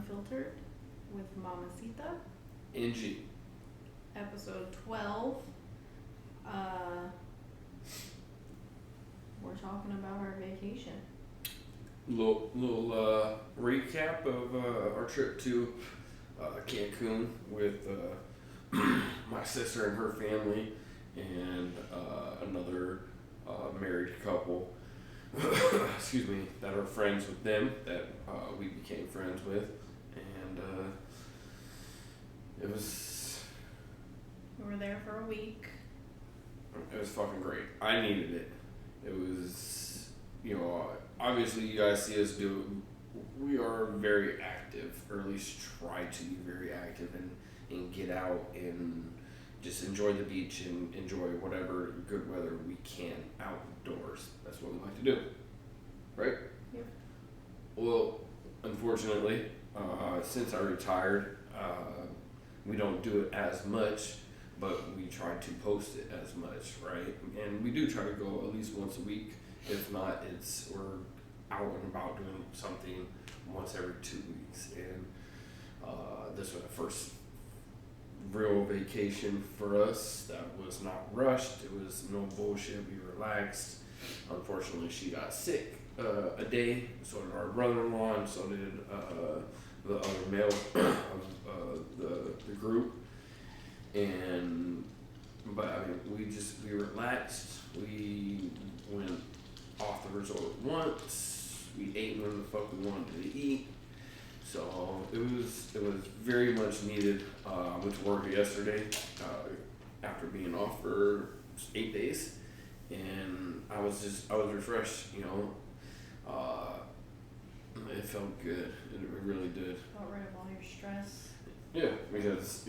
Unfiltered with Mamacita. Angie. Episode 12. We're talking about our vacation. Little recap of our trip to Cancun with my sister and her family and another married couple. Excuse me, that are friends with them that we became friends with, and it was We were there for a week. fucking great. I needed it. It was, obviously you guys see us do. We are very active, or at least try to be very active, and get out and just enjoy the beach and enjoy whatever good weather we can outdoors. That's what we like to do, right? Yep. Well, unfortunately, since I retired, we don't do it as much, but we try to post it as much, right? And we do try to go at least once a week. If not, we're out and about doing something once every 2 weeks. And this was the first real vacation for us that was not rushed. It was no bullshit. We relaxed. Unfortunately, she got sick a day. So did our brother-in-law, and so did the other male of the group. But I mean, we relaxed. We went off the resort once. We ate when the fuck we wanted to eat. So it was very much needed. I went to work yesterday after being off for 8 days, and I was refreshed. It felt good. It really did. Got rid of all your stress. Yeah, because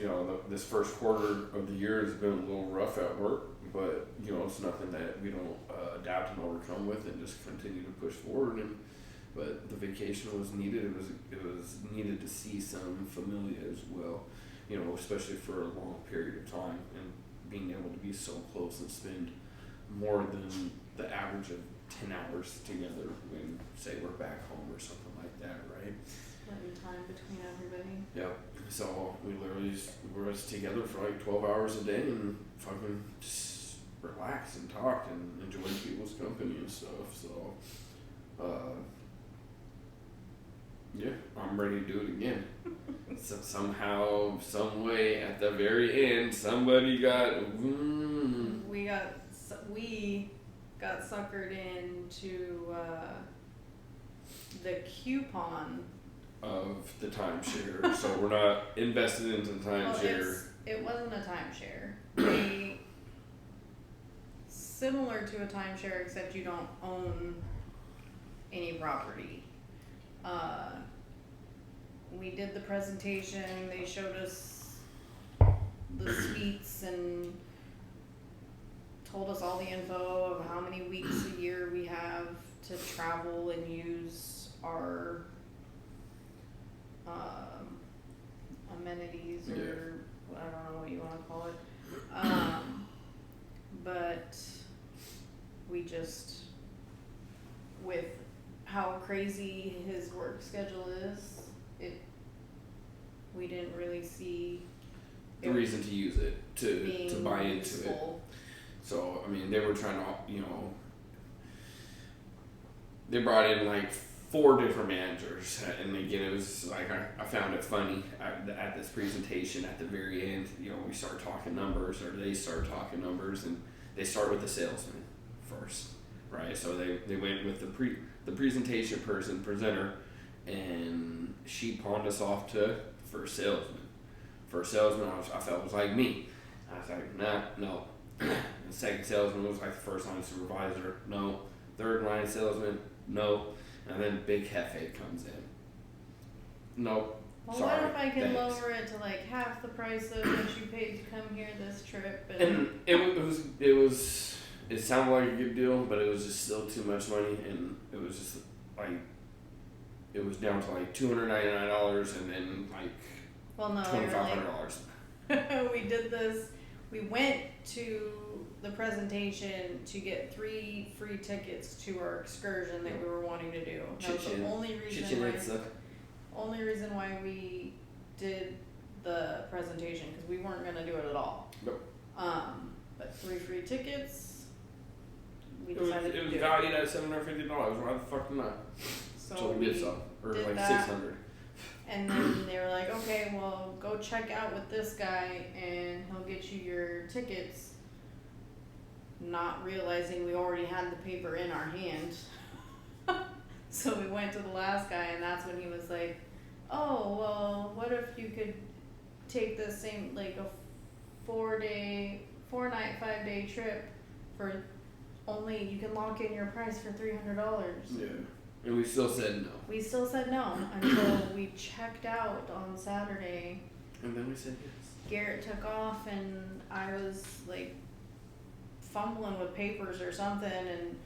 this first quarter of the year has been a little rough at work, but it's nothing that we don't adapt and overcome with, and just continue to push forward. But the vacation was needed. It was needed to see some familia as well, especially for a long period of time, and being able to be so close and spend more than the average of 10 hours together when, say, we're back home or something like that, right? Letting time between everybody. Yeah. So we literally were together for like 12 hours a day and fucking just relax and talk and enjoy people's company and stuff. So, yeah, I'm ready to do it again. So somehow, some way, at the very end, somebody got. We got suckered into the coupon Of the timeshare, so we're not invested into the timeshare. It wasn't a timeshare. Similar to a timeshare, except you don't own any property. We did the presentation. They showed us the suites and told us all the info of how many weeks a year we have to travel and use our amenities, or I don't know what you want to call it. But we just, with how crazy his work schedule is, we didn't really see the reason to use it, to buy into useful. it. So, I mean, they were trying to, they brought in like 4 different managers, and again, it was like, I found it funny at this presentation at the very end. We start talking numbers, or they start talking numbers, and they start with the salesman first, right? So they went with the presentation presenter, and she pawned us off to first salesman. First salesman, I felt was like me. I was like, no. The second salesman was like the first line supervisor, no. Third line salesman, no. And then Big Hefe comes in. Nope. Well, sorry, what if I can thanks. lower it to like half the price of what you paid to come here this trip? And it sounded like a good deal, but it was just still too much money, and it was just like, it was down to like $299, and then like $2,500. We did this. We went to the presentation to get 3 free tickets to our excursion that we were wanting to do. That was the only reason only reason why we did the presentation, because we weren't gonna do it at all. Nope. But 3 free tickets, we It was decided to do it. valued at $750. Why the fuck not? So we we did some, or did like that. 600. And then they were like, okay, well, go check out with this guy and he'll get you your tickets. Not realizing we already had the paper in our hand. So we went to the last guy, and that's when he was like, oh, well, what if you could take the same, like a 4-night, 5-day trip for only, you can lock in your price for $300. Yeah. And we still said no. We still said no until we checked out on Saturday. And then we said yes. Garrett took off, and I was like fumbling with papers or something, and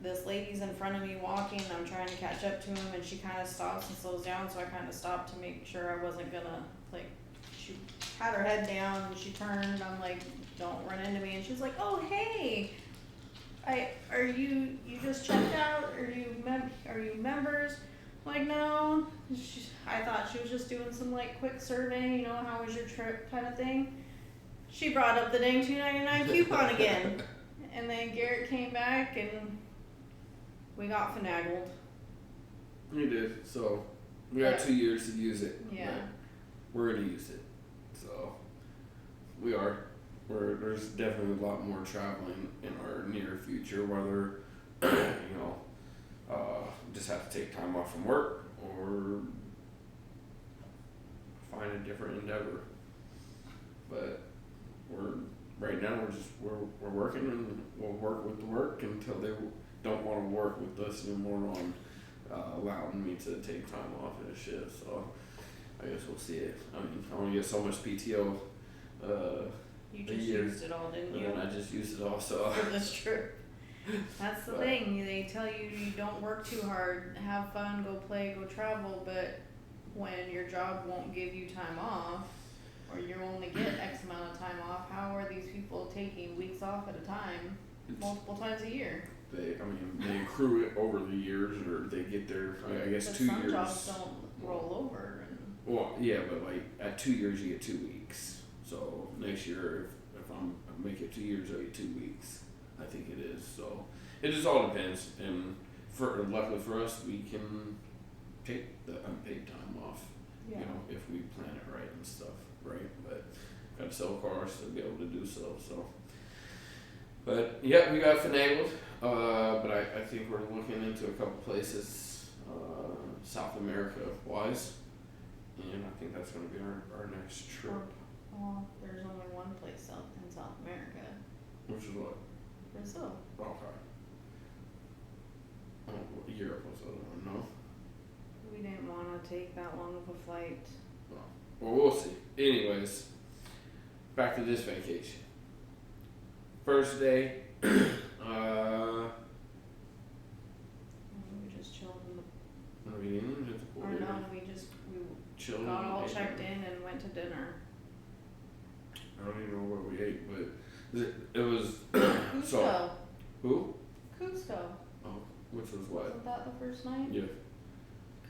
this lady's in front of me walking, and I'm trying to catch up to him, and she kind of stops and slows down, so I kind of stopped to make sure I wasn't gonna, like, she had her head down, and she turned, I'm like, don't run into me, and she's like, oh, hey, you just checked out, are you members? I'm like, no, I thought she was just doing some, like, quick survey, how was your trip kind of thing. She brought up the dang $2.99 coupon again, and then Garrett came back, and we got finagled. We did. So we got 2 years to use it. Yeah. We're gonna use it. So we are. There's definitely a lot more traveling in our near future, whether just have to take time off from work or find a different endeavor. But right now we're working, and we'll work with the work until they don't want to work with us anymore on allowing me to take time off and shit. So I guess we'll see it. I mean, I only get so much PTO. You just used it all, didn't you? And I just used it all. So for this trip. That's the thing. They tell you don't work too hard, have fun, go play, go travel. But when your job won't give you time off, or you only get X amount of time off, how are these people taking weeks off at a time, multiple times a year? They accrue it over the years, or they get their, I guess, but 2 some years. Jobs don't roll over. Well, yeah, but like at 2 years you get 2 weeks. So next year, if I make it 2 years, I get 2 weeks. I think it is. So it just all depends. And luckily for us, we can take the unpaid time off. Yeah. If we plan it right and stuff, right? But got to sell cars to be able to do so. So, but yeah, we got finagled. But I think we're looking into a couple places, South America wise, and I think that's going to be our next trip. Well, there's only one place in South America. Which is what? Brazil. Okay. Europe was the other one, no? We didn't want to take that long of a flight. Well, we'll see. Anyways, back to this vacation. First day, We just chilled in the. we didn't hit the pool. Or no, we Chilled got in all the checked bedroom. in and went to dinner. I don't even know what we ate, but it was. Cusco. So, who? Cusco. Oh, which was what? Wasn't that the first night? Yeah.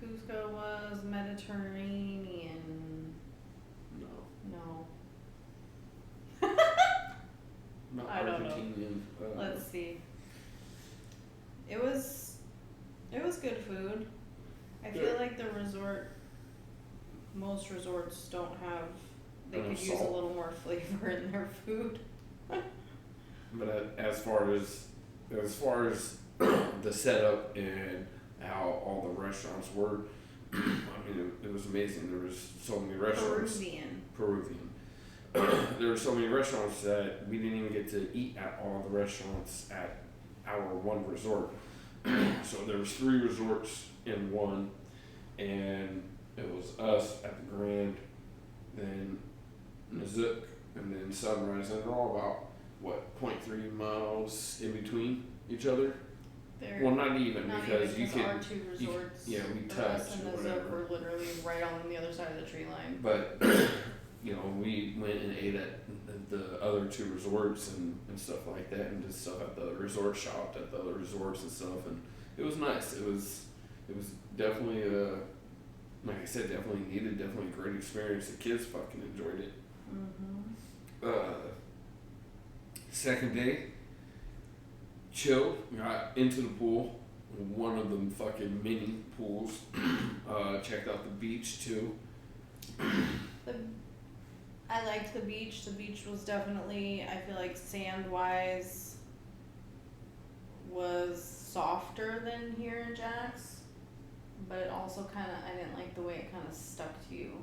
Cusco was Mediterranean. No. No. Not I don't know. Argentinian. Let's see. It was good food. I feel like the resort, most resorts don't have, they could use a salt. little more flavor in their food. But as far as the setup and how all the restaurants were, I mean, it was amazing. There was so many restaurants. Peruvian. There were so many restaurants that we didn't even get to eat at all the restaurants at our one resort. So there was 3 resorts in one, and it was us at the Grand, then Nazook, and then Sunrise, and they're all about 0.3 miles in between each other. Well, not even because you can. Our 2 resorts. We for touched us and or Nazook whatever. were literally right on the other side of the tree line. But we went and ate at the other 2 resorts and stuff like that, and did stuff at the resort, shopped at the other resorts and stuff, and it was nice. It was definitely like I said, definitely needed, definitely a great experience. The kids fucking enjoyed it. Second day, chilled, got into the pool, one of them fucking mini pools. Checked out the beach too. I liked the beach. The beach was definitely, I feel like sand wise, was softer than here in Jax, but it also kind of, I didn't like the way it kind of stuck to you.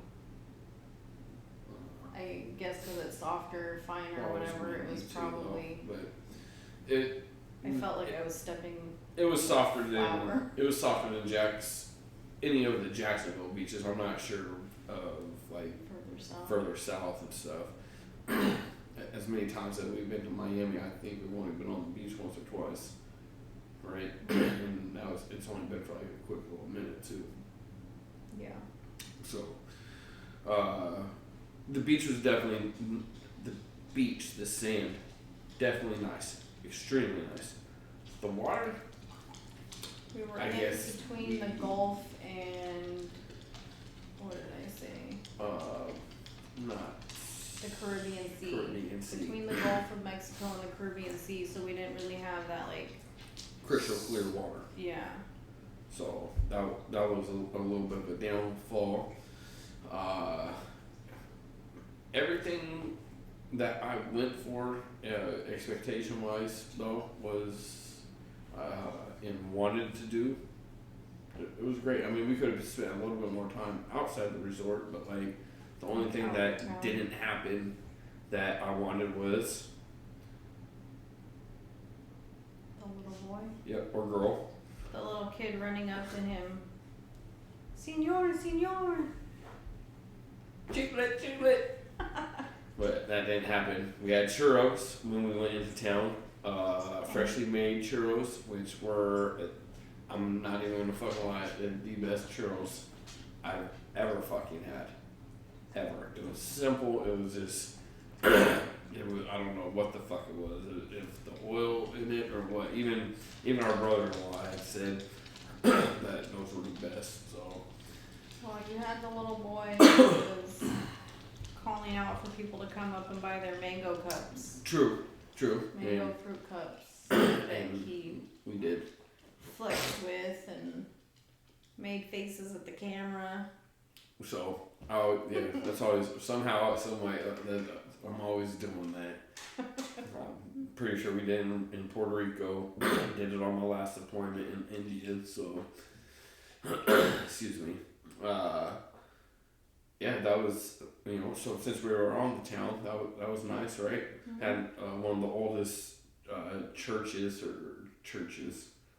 I guess because it's softer, finer, whatever, it was probably. Though, but it. I felt like I was stepping. It was softer than flour. it was softer than any of the Jacksonville beaches. I'm not sure of like further south and stuff. As many times that we've been to Miami, I think we've only been on the beach once or twice, right? And now it's only been for like a quick little minute too. Yeah. So, the beach was definitely the sand, definitely nice, extremely nice. The water. We were I guess between the Gulf and what did I say? Not the Caribbean Sea. Caribbean Sea. Between the Gulf of Mexico and the Caribbean Sea, so we didn't really have that like crystal clear water. Yeah. So that was a little bit of a downfall. Everything that I went for, expectation wise, though, was and wanted to do. It was great. I mean, we could have spent a little bit more time outside the resort, but like the only thing that didn't happen that I wanted was the little boy. Yep, or girl. The little kid running up to him. Senor, senor. Chiclet, chiclet. But that didn't happen. We had churros when we went into town. Freshly made churros, which were, I'm not even gonna fucking lie, the best churros I've ever fucking had. Ever. It was simple. It was just, it was, I don't know what the fuck it was. If the oil in it or what. Even our brother-in-law had said that those were the best. So. Well, you had the little boy that was calling out for people to come up and buy their mango cups. True. Mango fruit cups that we did. Flexed with and made faces at the camera. So, yeah, that's always somehow, some way. I'm always doing that. I'm pretty sure we did in Puerto Rico. I did it on my last deployment in India. So, excuse me. Yeah, that was, so since we were on the town, that was nice, right? Mm-hmm. And one of the oldest churches,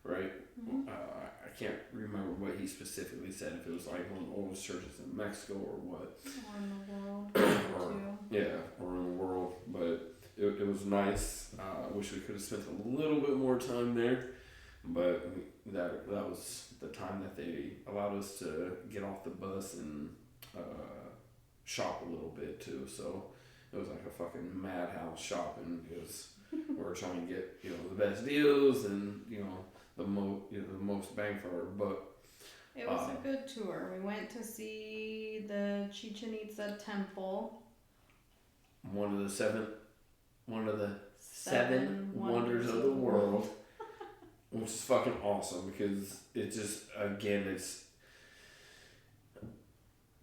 right? Mm-hmm. I can't remember what he specifically said, if it was like one of the oldest churches in Mexico or what. Or in the world. Or in the world. But it was nice. I wish we could have spent a little bit more time there. But that was the time that they allowed us to get off the bus and shop a little bit too. So it was like a fucking madhouse shopping because we were trying to get the best deals and the most bang for our buck. It was a good tour. We went to see the Chichen Itza temple. One of the seven wonders of the world. Which is fucking awesome because it just, again, it's,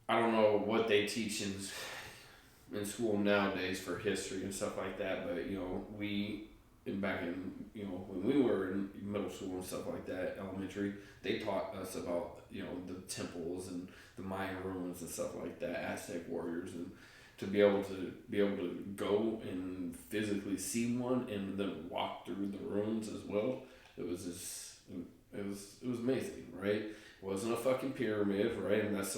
I don't know what they teach in school nowadays for history and stuff like that, but back in when we were in middle school and stuff like that, elementary, they taught us about the temples and the Mayan ruins and stuff like that, Aztec warriors, and to be able to go and physically see one and then walk through the ruins as well. It was just, it was amazing, right? It wasn't a fucking pyramid, right? And that's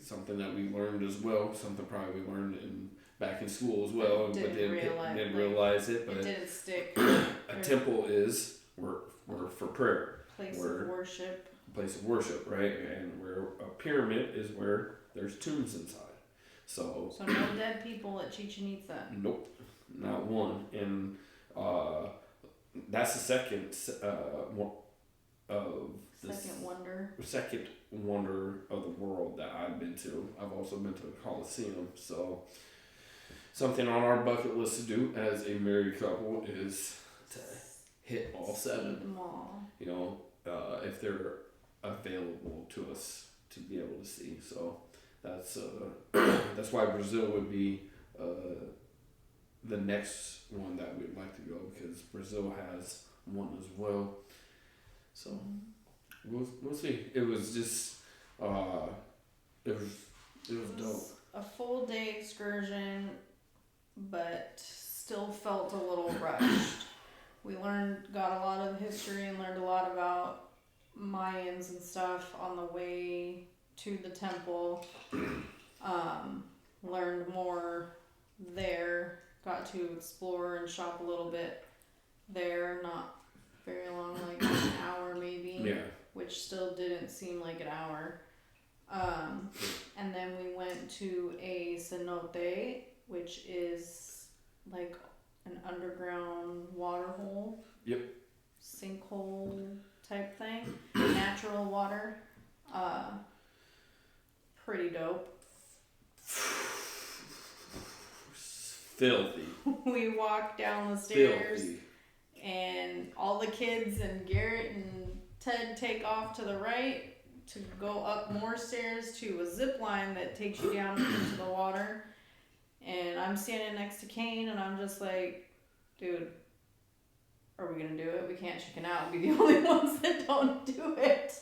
something that we learned as well. Something probably we learned back in school as well, but didn't realize it. But it didn't stick. A temple is we're for prayer. Place of worship, right? And where a pyramid is where there's tombs inside. So no dead people at Chichen Itza. Nope, not one. And that's the second of the second wonder of the world that I've been to. I've also been to the Coliseum, so something on our bucket list to do as a married couple is to hit all seven. Them all. You know, if they're available to us to be able to see. So that's that's why Brazil would be the next one that we'd like to go, because Brazil has one as well. So we'll see. It was just it was dope. A full day excursion, but still felt a little rushed. We got a lot of history and learned a lot about Mayans and stuff on the way to the temple. Learned more there. Got to explore and shop a little bit there. Not very long, like an hour maybe. Yeah. Which still didn't seem like an hour. And then we went to a cenote, which is like an underground water hole. Yep. Sinkhole type thing. Natural water. Pretty dope. Filthy. We walked down the stairs. Filthy. And all the kids and Garrett and Ted take off to the right to go up more stairs to a zip line that takes you down into the water. And I'm standing next to Kane and I'm just like, dude, are we going to do it? We can't chicken out and be the only ones that don't do it.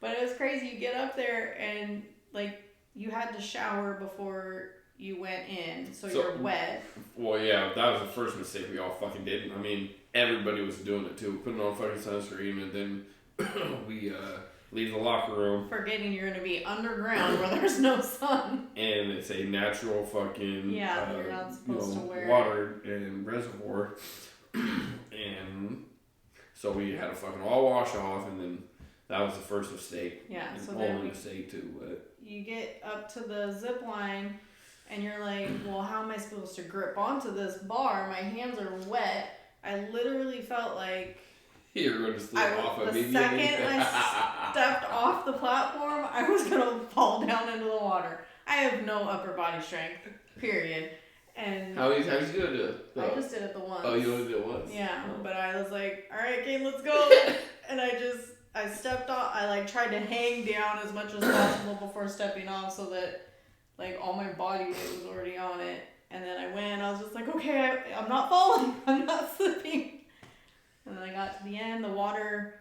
But it was crazy. You get up there and like you had to shower before you went in, so you're wet. Well, yeah, that was the first mistake we all fucking did. I mean, everybody was doing it too, putting on fucking sunscreen, and then we leave the locker room. Forgetting you're going to be underground where there's no sun. And it's a natural fucking you're not supposed to wear water and reservoir. And so we had to fucking all wash off, and then that was the first mistake. Yeah, and so only mistake too. But you get up to the zip line, and you're like, well, how am I supposed to grip onto this bar? My hands are wet. I literally felt like you're going to slip off immediately. The second I stepped off the platform, I was going to fall down into the water. I have no upper body strength, period. And how you gonna do it? I just did it the once. Oh, you only did it once? Yeah, but I was like, all right, Kane, let's go. And I stepped off. I like tried to hang down as much as possible before stepping off so that like all my body weight was already on it. And then I went, I was just like, okay, I'm not falling. I'm not slipping. And then I got to the end. The water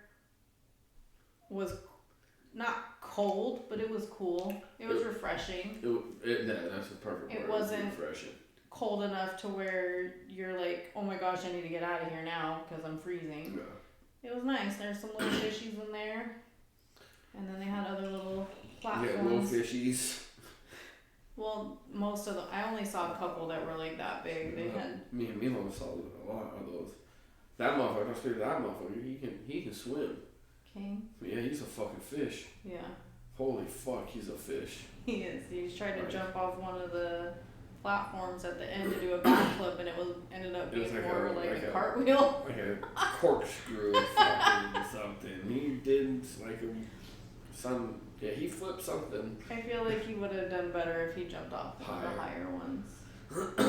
was not cold, but it was cool. It was refreshing. That's the perfect word. It wasn't refreshing. Cold enough to where you're like, oh my gosh, I need to get out of here now because I'm freezing. Yeah. It was nice. There's some little fishies in there. And then they had other little platforms. Yeah, little fishies. Well, I only saw a couple that were like that big. They had. Me and Milo saw a lot of those. That motherfucker, I figured that motherfucker, he can swim. King? Yeah, he's a fucking fish. Yeah. Holy fuck, he's a fish. He is. He's tried to jump off one of the platforms at the end to do a backflip, and ended up being more like a cartwheel. Like a corkscrew fucking something. He did like he flipped something. I feel like he would have done better if he jumped off the higher ones. But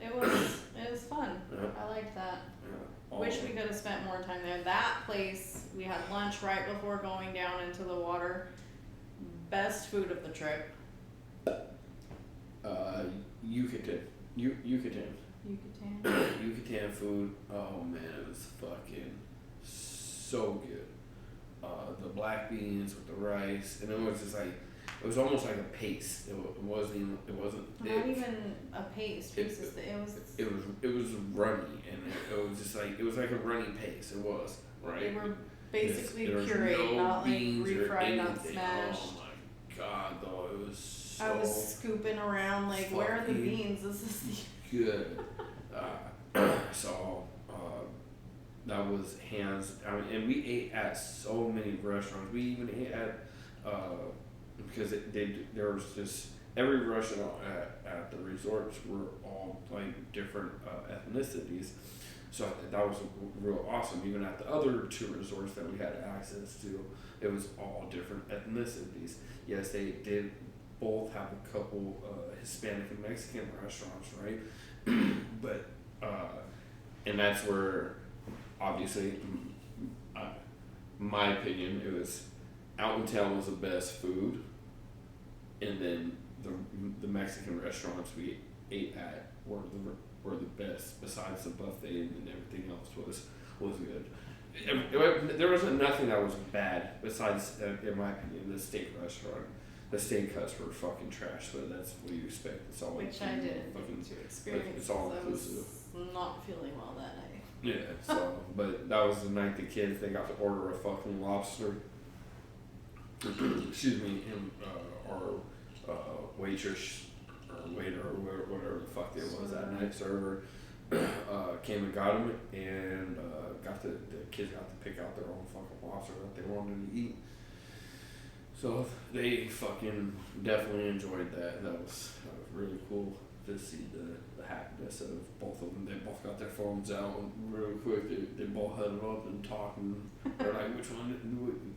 it was fun. Yeah. I liked that. Yeah. Wish we could have spent more time there. That place, we had lunch right before going down into the water. Best food of the trip. Yucatan. Yucatan food. Oh man, it was fucking so good. The black beans with the rice, and it was just like, it was almost like a paste. It wasn't not even a paste. It was runny, and it was just like, it was like a runny paste. It was right. They were basically pureed, not like refried, not smashed. Oh my god, though, it was so. I was scooping around like, where are the beans? This is good. That was hands. I mean, and we ate at so many restaurants. We even ate at because there was just every restaurant at the resorts were all like different ethnicities. So I think that was real awesome. Even at the other two resorts that we had access to, it was all different ethnicities. Yes, they did both have a couple Hispanic and Mexican restaurants, right? But and that's where, obviously, my opinion, it was out in town was the best food, and then the Mexican restaurants we ate at were the best. Besides the buffet and everything else was good. There wasn't nothing that was bad besides, in my opinion, the steak restaurant. The steak cuts were fucking trash, but that's what you expect. It's all Which I didn't fucking, get to experience. it's all I was inclusive. not feeling well that night. Yeah, so, but that was the night the kids, they got to order a fucking lobster. Excuse me, and our waitress, or waiter, or whatever the fuck it was that night, server, came and got them, and the kids got to pick out their own fucking lobster that they wanted to eat. So they fucking definitely enjoyed that. That was really cool to see the happiness of both of them. They both got their phones out and real quick. They both huddled up and talking. They're like, which one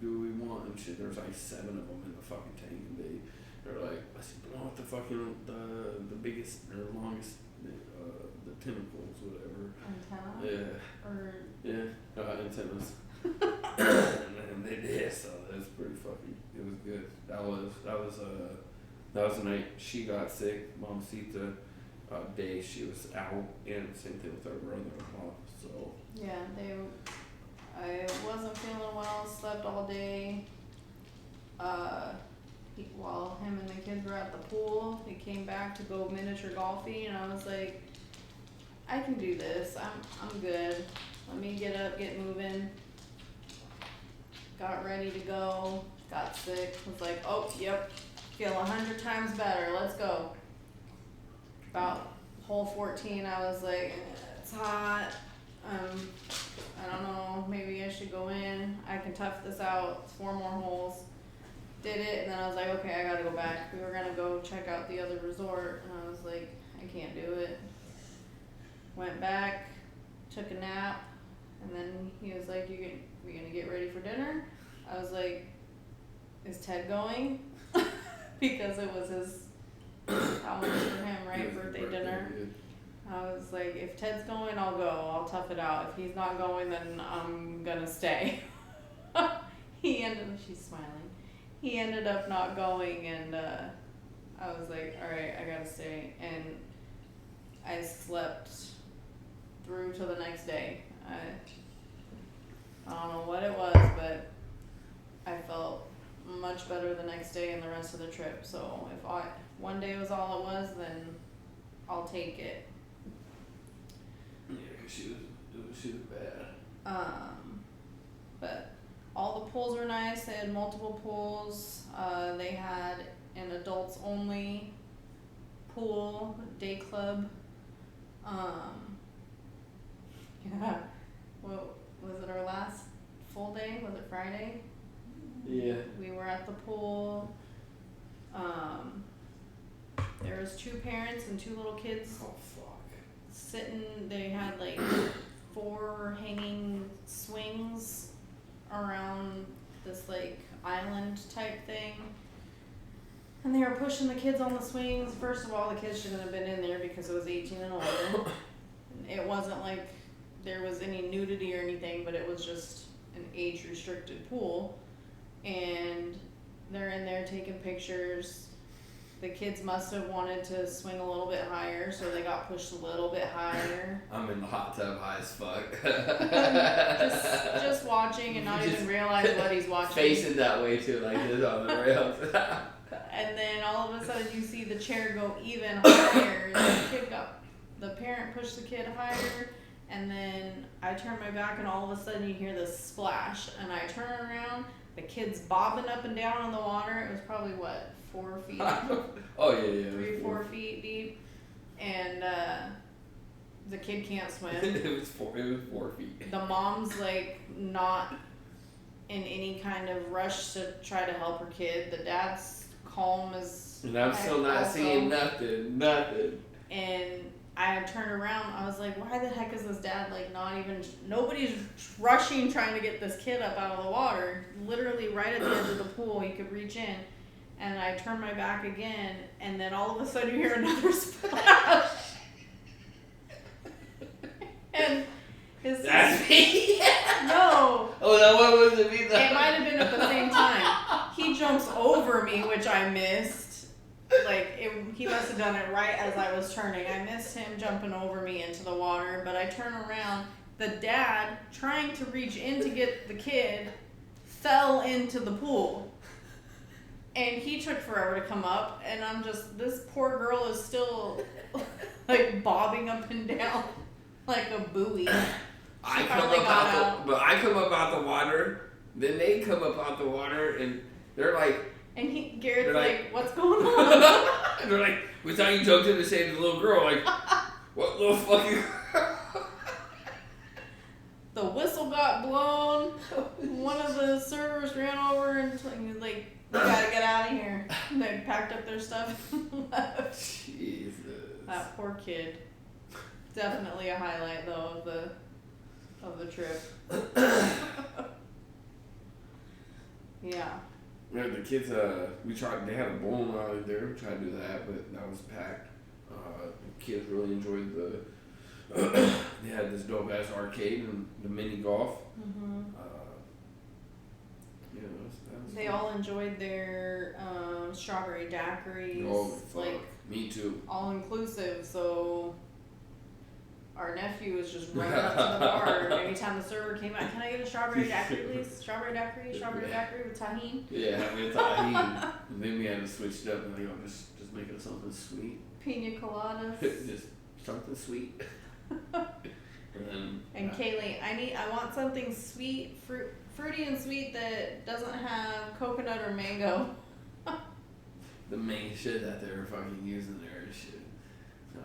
do we want? And shit, there's like 7 of them in the fucking tank. And they're like, I said, the one with the fucking, the biggest or longest, the tentacles, whatever. Antenna? Yeah. Or Yeah, antennas. And they did, so that was pretty fucking. It was good. That was the night she got sick. Mamacita, day she was out, and same thing with her brother-in-law. So yeah, I wasn't feeling well. Slept all day. While him and the kids were at the pool, they came back to go miniature golfing, and I was like, I can do this. I'm good. Let me get up, get moving. Got ready to go, got sick, was like, oh, yep, feel 100 times better, let's go. About hole 14, I was like, it's hot, I don't know, maybe I should go in, I can tough this out, it's 4 more holes. Did it, and then I was like, okay, I gotta go back. We were gonna go check out the other resort, and I was like, I can't do it. Went back, took a nap, and then he was like, we gonna get ready for dinner? I was like, is Ted going? Because it was his, that was for him, right? Birthday dinner. I was like, if Ted's going, I'll go. I'll tough it out. If he's not going, then I'm gonna stay. She's smiling. He ended up not going, and I was like, all right, I gotta stay. And I slept through till the next day. I don't know what it was, but I felt much better the next day and the rest of the trip. So if one day was all it was, then I'll take it. Yeah, cause she was bad. But all the pools were nice. They had multiple pools. They had an adults only pool, day club. Yeah. Well, was it our last full day? Was it Friday? Yeah. We were at the pool. There was 2 parents and 2 little kids Oh fuck. sitting. They had like 4 hanging swings around this like island type thing. And they were pushing the kids on the swings. First of all, the kids shouldn't have been in there because it was 18 and older. It wasn't like there was any nudity or anything, but it was just an age restricted pool. And they're in there taking pictures. The kids must have wanted to swing a little bit higher, so they got pushed a little bit higher. I'm in the hot tub high as fuck. just watching and not even realize what he's watching. Facing that way too, like this on the rails. And then all of a sudden you see the chair go even higher. The parent pushed the kid higher, and then I turn my back and all of a sudden you hear this splash, and I turn around, the kid's bobbing up and down in the water. It was probably 4 feet? Oh yeah. 3-4 feet deep, and the kid can't swim. It was 4 feet. The mom's like not in any kind of rush to try to help her kid. The dad's calm as. And I'm still not seeing nothing. And I turned around. I was like, why the heck is this dad like not even? Nobody's rushing trying to get this kid up out of the water. Literally right at the edge of the pool, you could reach in. And I turned my back again, and then all of a sudden you hear another splash. And his That's me. no. Oh, that one wasn't me. It might have been at the same time. He jumps over me, which I missed. He must have done it right as I was turning. I missed him jumping over me into the water, but I turn around. The dad, trying to reach in to get the kid, fell into the pool. And he took forever to come up, and I'm just, this poor girl is still, like, bobbing up and down like a buoy. I come up out the water, then they come up out the water, and they're like... And Garrett's like, what's going on? And they're like, we thought you jumped in to save the little girl. Like, what little fucking... The whistle got blown. One of the servers ran over and was like, we gotta get out of here. And they packed up their stuff and left. Jesus. That poor kid. Definitely a highlight though of the trip. Yeah. Yeah, the kids, they had a bowling alley there. We tried to do that, but that was packed. The kids really enjoyed they had this dope ass arcade and the mini golf. Mm-hmm. Yeah, that was They fun. all enjoyed their strawberry daiquiris. Oh, fuck. Like, Me too. all inclusive, so our nephew was just running up to the bar and anytime the server came out, can I get a strawberry daiquiri please? Strawberry daiquiri with tahini? Yeah, I mean, tahini. And then we had to switch it up and like, just make it something sweet. Pina coladas. Just something sweet. And Kaylee, I want something sweet, fruity and sweet that doesn't have coconut or mango. The main shit that they were fucking using there and shit. So,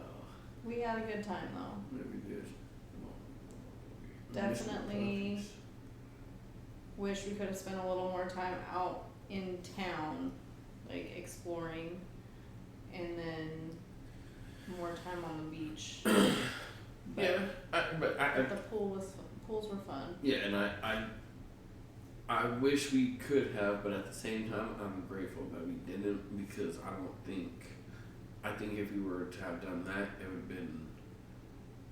We had a good time though. really good. Definitely wish we could have spent a little more time out in town, like exploring, and then more time on the beach. Yeah, But the pools were fun. yeah, and I wish we could have, but at the same time, I'm grateful that we didn't because I think if we were to have done that, it would have been.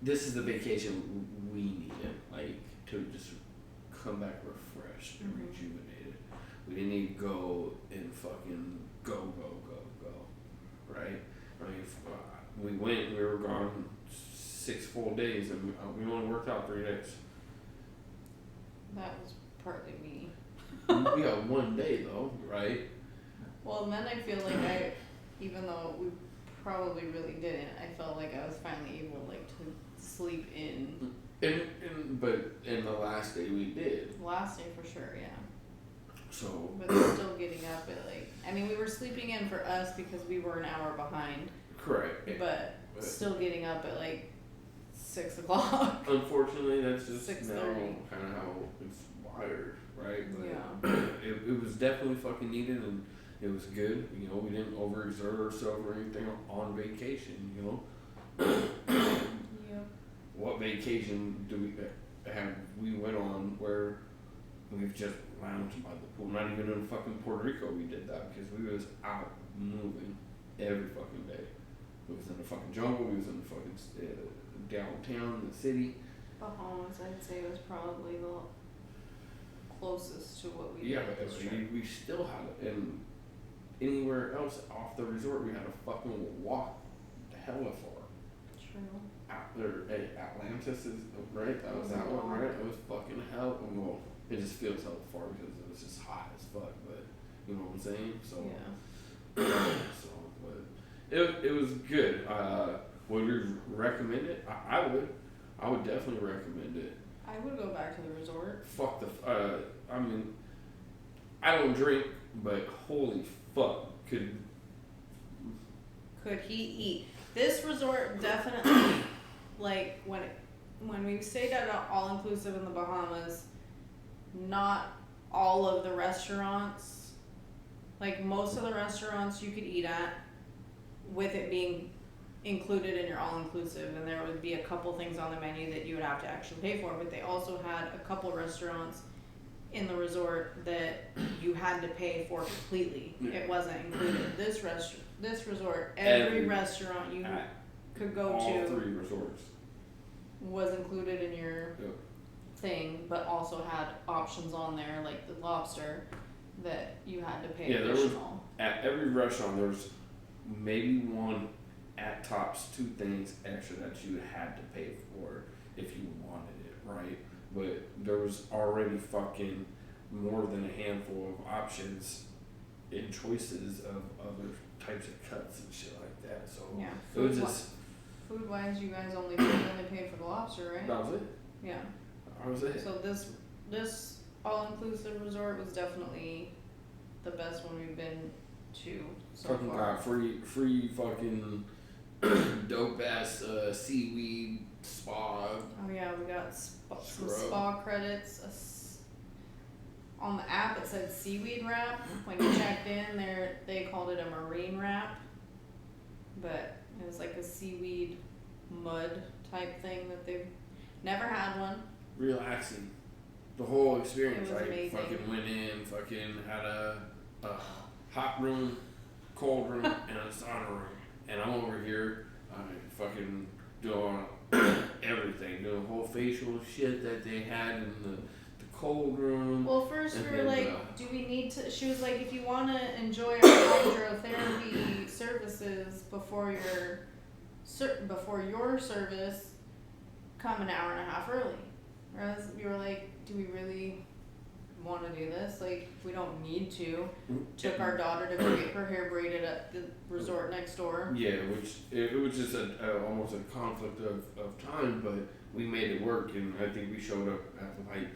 This is the vacation we needed, like to just come back refreshed and rejuvenated. We didn't need to go and fucking go, right? I mean, we went, we were gone 6 full days, and we only worked out 3 days. That was partly me. We got 1 day though, right? Well, and then I feel like even though we probably really didn't, I felt like I was finally able like to sleep in. But in the last day we did. Last day for sure, yeah. So. But still getting up at like, I mean, we were sleeping in for us because we were an hour behind. Correct. But still getting up at like 6 o'clock. Unfortunately, that's just 6:30. now kind of how it's wired, right? But Yeah. it was definitely fucking needed, and it was good. You know, we didn't overexert ourselves or anything on vacation. You know. Yep. What vacation do we have? We went on where we've just lounged by the pool. Not even in fucking Puerto Rico we did that because we was out moving every fucking day. We was in the fucking jungle. We was in the fucking downtown, the city. Bahamas, I'd say, was probably the closest to what we Yeah, did but this trip. we still had it. And anywhere else off the resort, we had to fucking walk the hella far. True. Out there, Atlantis is right. That was that one, right? It was fucking hell. Well, it just feels hella far because it was just hot as fuck. But you know what I'm saying? So Yeah. so, but it was good. Would we recommend it? I would. I would definitely recommend it. I would go back to the resort. Fuck I mean, I don't drink, but holy fuck, could he eat? This resort definitely, like when we stayed at an all-inclusive in the Bahamas, not all of the restaurants, like most of the restaurants you could eat at, with it being included in your all-inclusive, and there would be a couple things on the menu that you would have to actually pay for, but they also had a couple restaurants in the resort that you had to pay for completely. Yeah. It wasn't included. This resort, every restaurant you could go all to 3 resorts was included in your Yep. thing, but also had options on there like the lobster that you had to pay Yeah, there was- additional. At every restaurant, there's maybe one, at tops, 2 things extra that you had to pay for if you wanted it, right? But there was already fucking more than a handful of options and choices of other types of cuts and shit like that. So Yeah. it was just Food wise, you guys only paid for the lobster, right? that was it. Yeah. That was it. So this all inclusive resort was definitely the best one we've been to so Fucking far. got free fucking dope ass seaweed spa. Oh yeah, we got some Scrub. spa credits. On the app it said seaweed wrap. When you checked in there, they called it a marine wrap, but it was like a seaweed mud type thing that they've never had one. Relaxing. The whole experience, It was right? amazing. Fucking went in, fucking had a hot room, cold room, and a sauna room. And I'm over here, fucking doing everything, doing the whole facial shit that they had in the cold room. Well, first we And were then, like, do we need to? She was like, if you want to enjoy our hydrotherapy services before your service, come an hour and a half early. Whereas we were like, do we really want to do this? Like, we don't need to. Took our daughter to go get her hair braided at the resort next door. Yeah, which it was just almost a conflict of time, but we made it work, and I think we showed up at like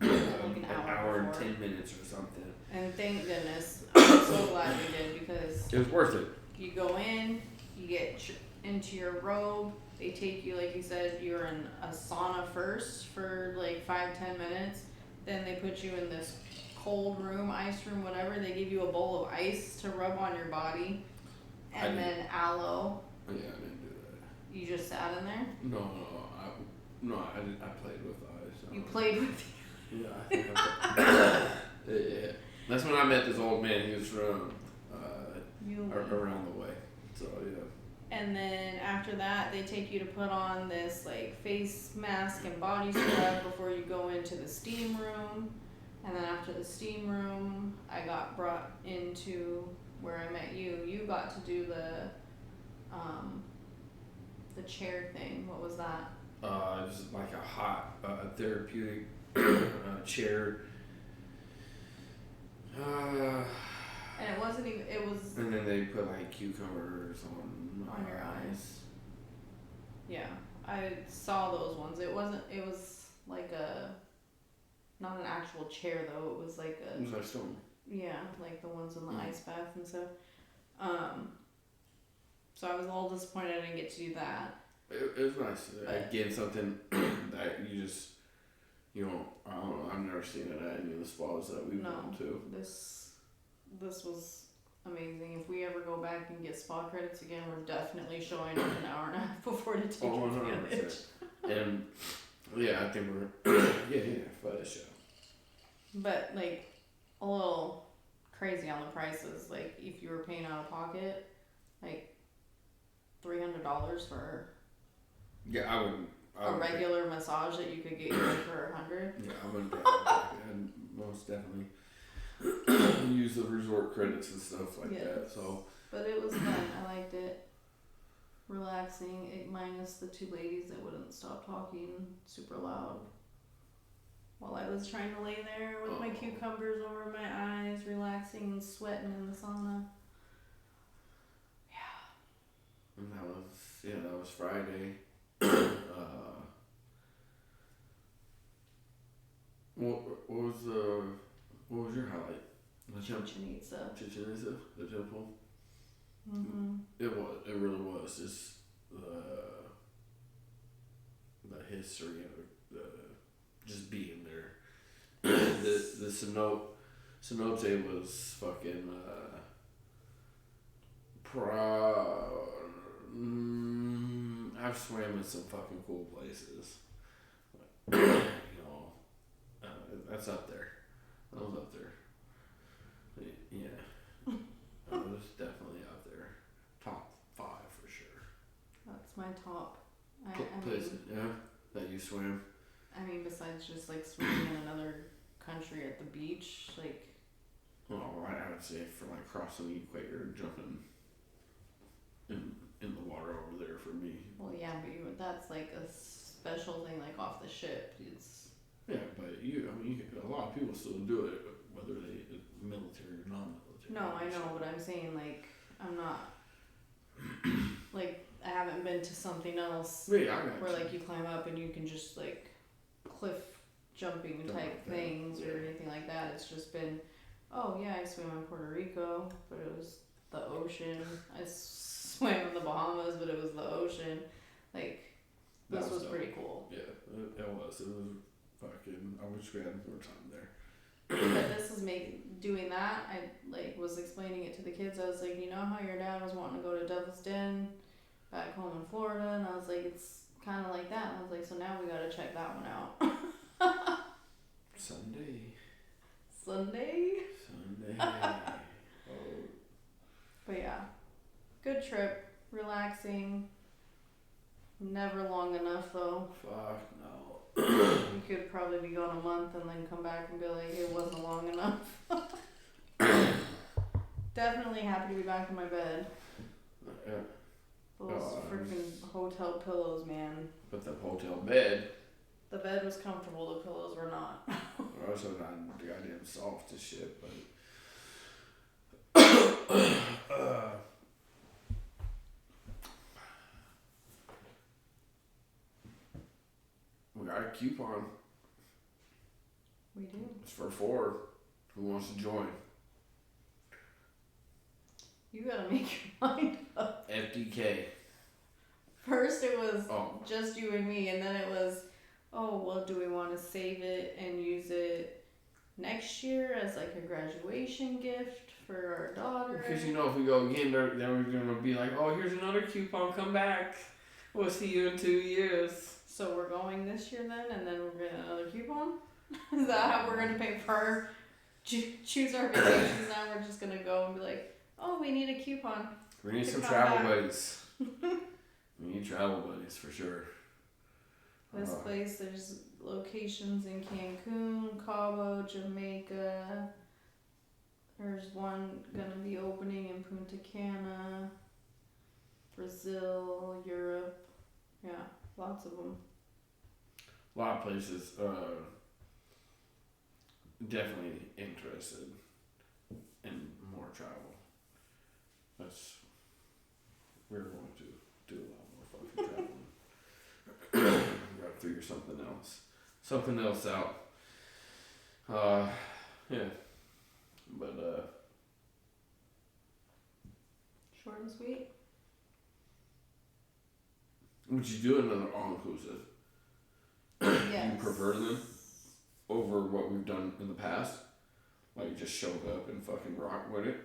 Like an hour and before. 10 minutes or something. And thank goodness, I'm so glad we did, because It was worth it. you go in, you get into your robe, they take you, like you said, you're in a sauna first for like 5-10 minutes, then they put you in this cold room, ice room, whatever, they give you a bowl of ice to rub on your body, and then aloe. Yeah, I didn't do that. You just sat in there? I played with eyes. You played with Yeah, I think yeah. That's when I met this old man. He was from you. around the way. So yeah. And then after that, they take you to put on this like face mask and body scrub before you go into the steam room. And then after the steam room, I got brought into where I met you. You got to do the chair thing. What was that? Just like a hot therapeutic chair. And it wasn't even. It was And then they put like cucumbers on your eyes. Yeah, I saw those ones. It wasn't. It was like not an actual chair though. It was like It was like stone. yeah, like the ones in the ice bath and stuff. So I was a little disappointed I didn't get to do that. It was nice. But- Again, something that you just, I don't know, I've never seen it at any of the spas that we've No. gone to. This was amazing. If we ever go back and get spa credits again, we're definitely showing up an hour and a half before to take Oh, advantage. 100%. And yeah, I think we're, yeah, for the show. But like a little crazy on the prices. Like if you were paying out of pocket, like $300 for Yeah, I wouldn't. a regular massage that you could get for $100. Yeah, I wouldn't. I'd most definitely use the resort credits and stuff like Yeah. that. So But it was fun. I liked it. Relaxing, minus the two ladies that wouldn't stop talking super loud while I was trying to lay there with my cucumbers over my eyes, relaxing and sweating in the sauna. and that was Friday. What was your highlight? The temple. Chichen Itza. Chichen Itza, the temple. Mm-hmm. It really was just the history of it, just being there. the cenote was fucking I've swam in some fucking cool places. That's up there. I was up there. Yeah. I was definitely up there. Top 5 for sure. That's my top. I Places, mean, yeah, that you swam. I mean, besides just like swimming in another country at the beach, like. Oh, I would say for like crossing the equator, jumping in the water over there for me. Well, yeah, but that's like a special thing, like off the ship. It's. Yeah, but a lot of people still do it, whether they military or non-military. No, I know, but I'm saying like I'm not. Like I haven't been to something else Yeah, I got where you. like you climb up and you can just like cliff jumping type things or anything like that. It's just been, oh yeah, I swam in Puerto Rico, but it was the ocean. I swam in the Bahamas, but it was the ocean. Like this was pretty cool. Yeah, it was. It was fucking. I wish we had more time there. But this is doing that. I like was explaining it to the kids. I was like, you know how your dad was wanting to go to Devil's Den back home in Florida, and I was like, it's kind of like that. And I was like, so now we got to check that one out. Sunday. Oh. But yeah, good trip, relaxing. Never long enough though. Fuck no. You could probably be gone a month and then come back and be like, it wasn't long enough. Definitely happy to be back in my bed. Yeah. Those freaking hotel pillows, man. But the hotel bed. The bed was comfortable, the pillows were not. Also not goddamn soft as shit, but. We got a coupon. We do. It's for 4. Who wants to join? You gotta make your mind up. FDK. First it was just you and me, and then it was, oh, well, do we want to save it and use it next year as like a graduation gift for our daughter? Because if we go again, then we're going to be like, oh, here's another coupon, come back. We'll see you in 2 years. So we're going this year then, and then we're getting another coupon? Is that how we're going to pay for our, choose our vacations now? We're just going to go and be like, oh, we need a coupon. We need some travel buddies. We need travel buddies for sure. This place, there's locations in Cancun, Cabo, Jamaica. There's one gonna be opening in Punta Cana, Brazil, Europe. Yeah, lots of them. A lot of places definitely interested in more travel. We're going to do a lot more fucking traveling. We gotta figure something else out. Yeah, but Short and sweet. would you do another all-inclusive? Yes. You prefer them over what we've done in the past? Like just show up and fucking rock with it?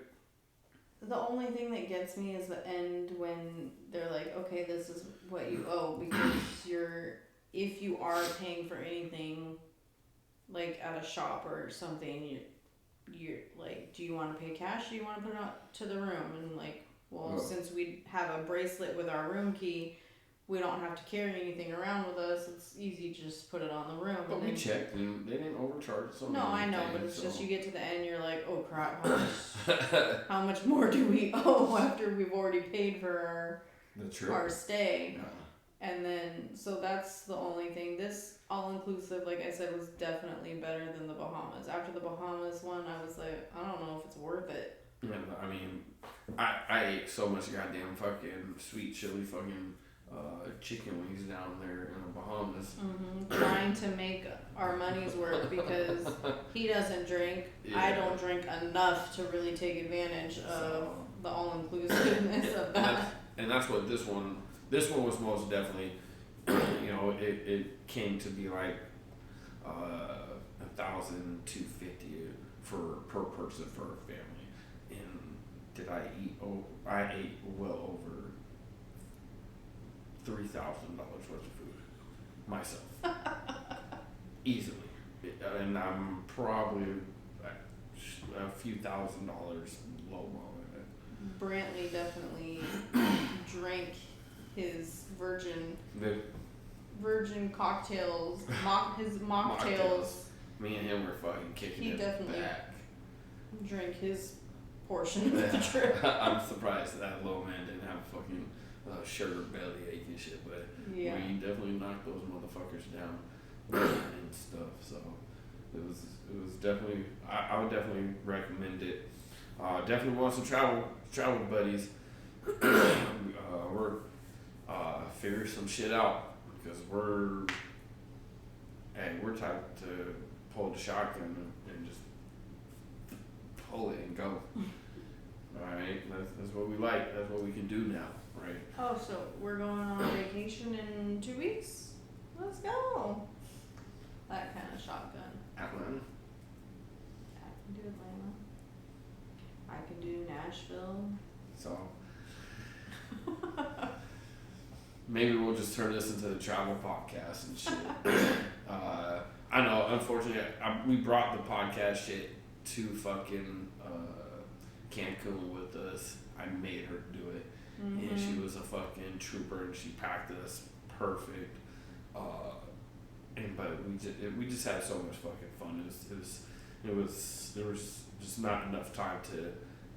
The only thing that gets me is the end when they're like, okay, this is what you owe, because if you are paying for anything like at a shop or something, you're like, do you want to pay cash or do you want to put it out to the room? And like, well, since we have a bracelet with our room key, we don't have to carry anything around with us. It's easy to just put it on the room. But we checked and they didn't overcharge us. No, I know, but it's just you get to the end, you're like, oh crap, how much more do we owe after we've already paid for our stay? Yeah. And then, so that's the only thing. This all-inclusive, like I said, was definitely better than the Bahamas. After the Bahamas one, I was like, I don't know if it's worth it. Yeah, I mean, I ate so much goddamn fucking sweet chili fucking chicken wings down there in the Bahamas. Mm-hmm. Trying to make our money's worth because he doesn't drink. Yeah. I don't drink enough to really take advantage of the all-inclusiveness of that. And that's what this one was most definitely, it came to be like $1,250 per person for a family. And did I eat? Oh, I ate well over $3,000 worth of food myself, easily, and I'm probably a few $1,000s low on it. Brantley definitely drank his virgin cocktails, his mocktails. Me and him were fucking kicking He it definitely back. drank his portion of the trip. I'm surprised that little man didn't have fucking sugar belly ache and shit, but Yeah. we definitely knocked those motherfuckers down and stuff. So it was definitely I would definitely recommend it. Definitely want some travel buddies. We're figure some shit out because we're type to pull the shotgun and just pull it and go. Alright, that's what we like. That's what we can do now, right? Oh, so we're going on vacation in 2 weeks? Let's go. That kind of shotgun. Atlanta. I can do Atlanta. I can do Nashville. So maybe we'll just turn this into the travel podcast and shit. I know, unfortunately, we brought the podcast shit to fucking Cancun with us. I made her do it, and she was a fucking trooper, and she packed us perfect. But we just had so much fucking fun. There was just not enough time to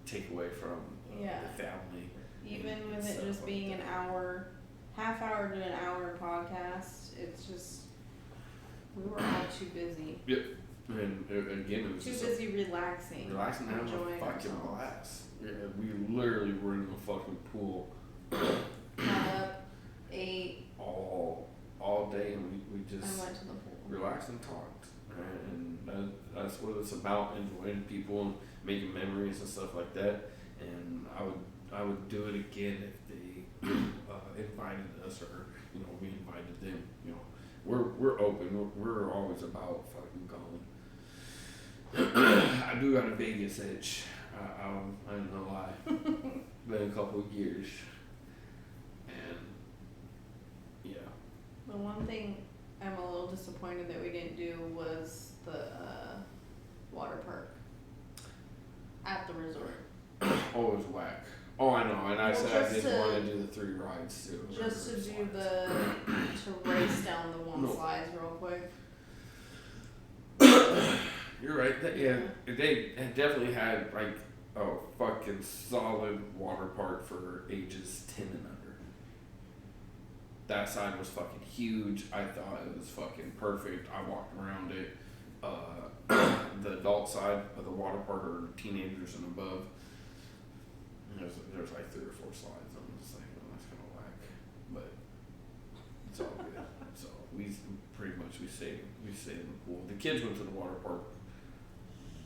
take away from the family. Even and with it stuff just like being that. an hour, half hour to an hour podcast, it's just, we were all too busy. Yep. And again, it was Too just busy relaxing. relaxing and having a enjoying fucking ourselves. blast. Yeah, we literally were in the fucking pool Got up, ate, all day, and we and just went to the pool. relaxed and talked. And that's what it's about, enjoying people and making memories and stuff like that. And I would do it again if they invited us, or we invited them. We're open. We're always about fucking going. I do got a Vegas itch. I ain't gonna lie. Been a couple of years, and yeah. The one thing I'm a little disappointed that we didn't do was the water park at the resort. Oh, it was whack. Oh, I know, and I Well, said I just didn't want to do the 3 rides too. Just to Or do slides. to race down the one No. slides real quick. You're right. They definitely had like a fucking solid water park for ages 10 and under. That side was fucking huge. I thought it was fucking perfect. I walked around it. The adult side of the water park are teenagers and above. And there's like 3 or 4 slides. I'm just like, oh, that's kind of whack, but it's all good. So we stayed in the pool. The kids went to the water park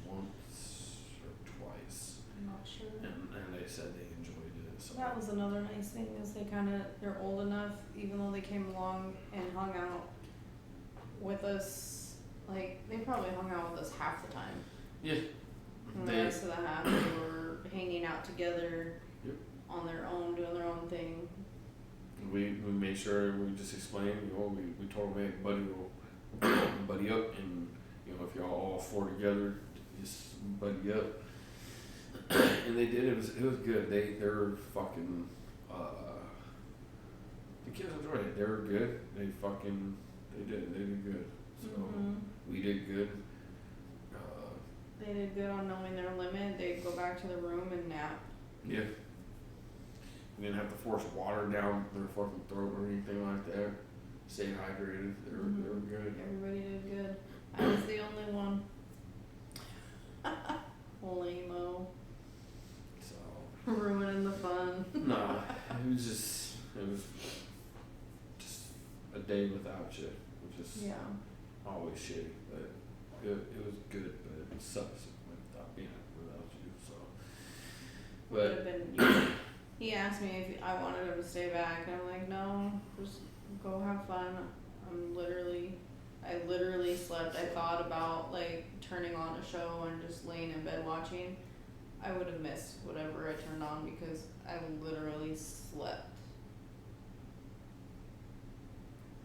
once or twice, I'm not sure. and they said they enjoyed it. So That was another nice thing is they're old enough, even though they came along and hung out with us, like they probably hung out with us half the time. yeah, And the rest of the half they were hanging out together Yep. on their own, doing their own thing. we made sure we just explained. We told them, hey, buddy up, and if y'all all 4 together, just buddy up. And they did. It was good. They're fucking. The kids enjoyed it. They were good. They did good. So we did good. They did good on knowing their limit. They'd go back to the room and nap. Yeah. We didn't have to force water down their fucking throat or anything like that. Stay hydrated. They were good. Everybody did good. I was the only one. Lame-o. So Ruining the fun. no, it was just a day without you, which is Yeah. always shitty. But it was good, but it sucks without being without you. So, Would but have been. He asked me if I wanted him to stay back, and I'm like, no, just go have fun. I literally slept. I thought about like turning on a show and just laying in bed watching. I would have missed whatever I turned on because I literally slept.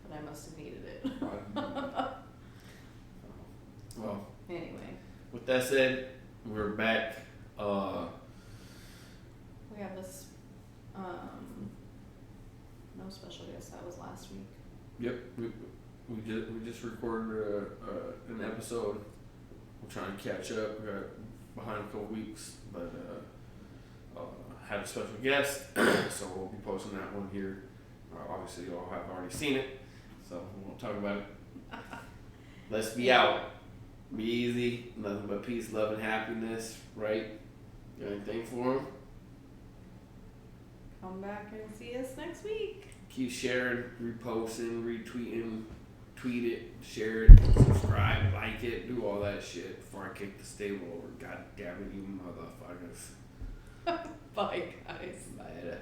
but I must have needed it. Well, Anyway, with that said, we're back. we have this, no special guest, that was last week. Yep, we just recorded an episode. We're trying to catch up. We got behind a couple weeks, but had a special guest, so we'll be posting that one here. Obviously, you all have already seen it, so we won't talk about it. Let's be out. Be easy. Nothing but peace, love, and happiness. Right? Got anything for them? Come back and see us next week. Keep sharing, reposting, retweeting, tweet it, share it, subscribe, like it, do all that shit before I kick the stable over. God damn it, you motherfuckers. Bye, guys. Bye.